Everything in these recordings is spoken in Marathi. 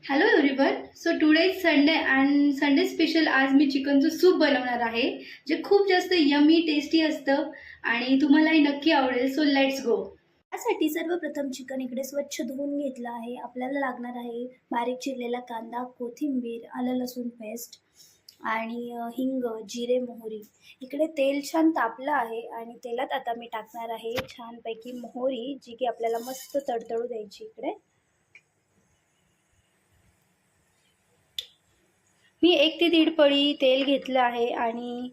Hello everyone. So today is Sunday and Sunday special. आज मी चिकनचं सूप बनवणार आहे, जे खूप जास्त यमी टेस्टी असतं आणि तुम्हालाही नक्की आवडेल. So let's go. त्यासाठी सर्वप्रथम चिकन इकडे स्वच्छ धुवून घेतलं आहे. आपल्याला लागणार आहे बारीक चिरलेला कांदा, कोथिंबीर, आलं लसूण पेस्ट आणि हिंग, जिरे, मोहरी. इकडे तेल छान तापलं आहे आणि तेलात आता मी टाकणार आहे छानपैकी मोहरी, जी की आपल्याला मस्त तडतडू द्यायची. इकडे मी 1 ते 1.5 पळी तेल घेतलं आहे आणि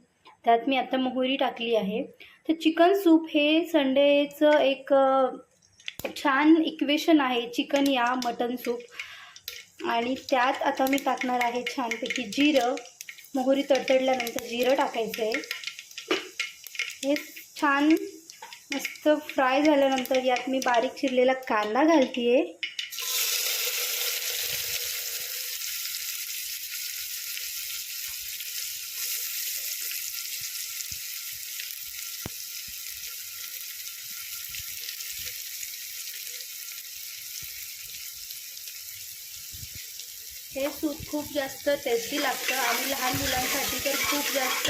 त्यात मी आता मोहरी टाकली आहे. तर चिकन सूप हे संडेचं एक छान इक्वेशन आहे, चिकन या मटन सूप. आणि त्यात आता मी टाकणार आहे छानपैकी जिरं. मोहरी तडतडल्यानंतर जिरं टाकायचं आहे. हे छान मस्त फ्राय झाल्यानंतर यात मी बारीक चिरलेला कांदा घालते आहे. हे सूप खूप जास्त टेस्टी लागतं आणि लहान मुलांसाठी तर खूप जास्त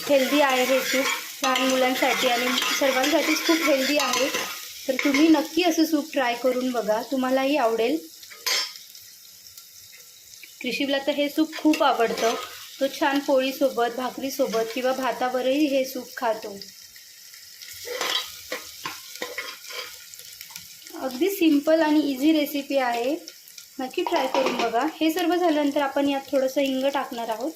हेल्दी आहे. हे सूप लहान मुलांसाठी आणि सर्वांसाठीच खूप हेल्दी आहे. तर तुम्ही नक्की असं सूप ट्राय करून बघा, तुम्हालाही आवडेल. कृषीला तर हे सूप खूप आवडतं. तो छान पोळीसोबत, भाकरीसोबत किंवा भातावरही हे सूप खातो. अगदी सिंपल आणि इझी रेसिपी आहे, नक्की ट्राय करून बघा. हे सर्व झाल्यानंतर आपण यात थोडंसं हिंग टाकणार आहोत.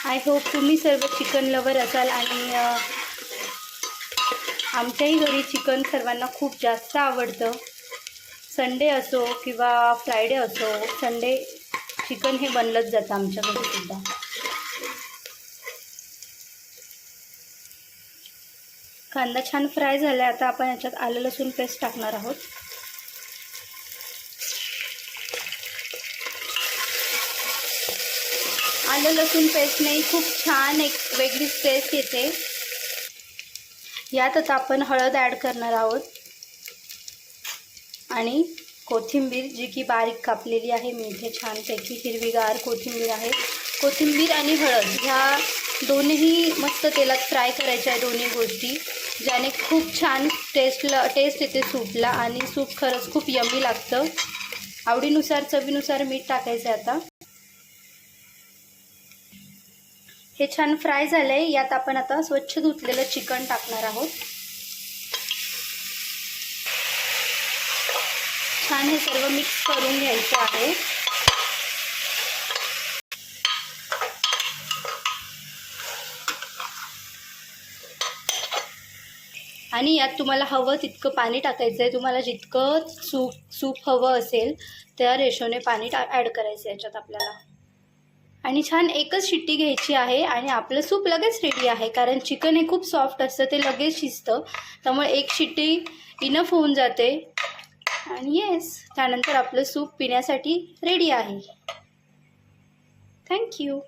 आय होप तुम्ही सर्व चिकन लवर असाल आणि आमच्याही घरी चिकन सर्वांना खूप जास्त आवडतं. संडे असो किंवा फ्रायडे असो, संडे चिकन हे बनलंच जातं आमच्या घरी सुद्धा. कांदा छान फ्राय झाला. आता आपण याच्यात आलं लसूण पेस्ट टाकणार आहोत. आलं लसूण पेस्टने खूप छान एक वेगळीच टेस्ट येते. यात आता आपण हळद ॲड करणार आहोत आणि कोथिंबीर, जी की बारीक कापलेली आहे. मी इथे छानपैकी हिरवीगार कोथिंबीर आहे. कोथिंबीर आणि हळद ह्या दोन्ही मस्त तेलात फ्राय करायच्या आहे, दोन्ही गोष्टी, ज्याने खूप छान टेस्ट येते सूपला आणि सूप खरंच खूप यमी लागतं. आवडीनुसार, चवीनुसार मीठ टाकायचं आहे. आता हे छान फ्राय झालं आहे. यात आपण आता स्वच्छ धुतलेलं चिकन टाकणार आहोत. छान हे सर्व मिक्स करून घ्यायचं आहे. आणि यात तुम्हाला हवं तितकं पाणी टाकायचं आहे. तुम्हाला जितकं सूप हवं असेल त्या रेशोने पाणी ॲड करायचं आहे याच्यात आपल्याला. आणि छान एकच शिट्टी घ्यायची आहे आणि आपलं सूप लगेच रेडी आहे. कारण चिकन हे खूप सॉफ्ट असतं, ते लगेच शिजतं. त्यामुळे एक शिट्टी इनफ होऊन जाते आणि येस, त्यानंतर आपलं सूप पिण्यासाठी रेडी आहे. थँक्यू.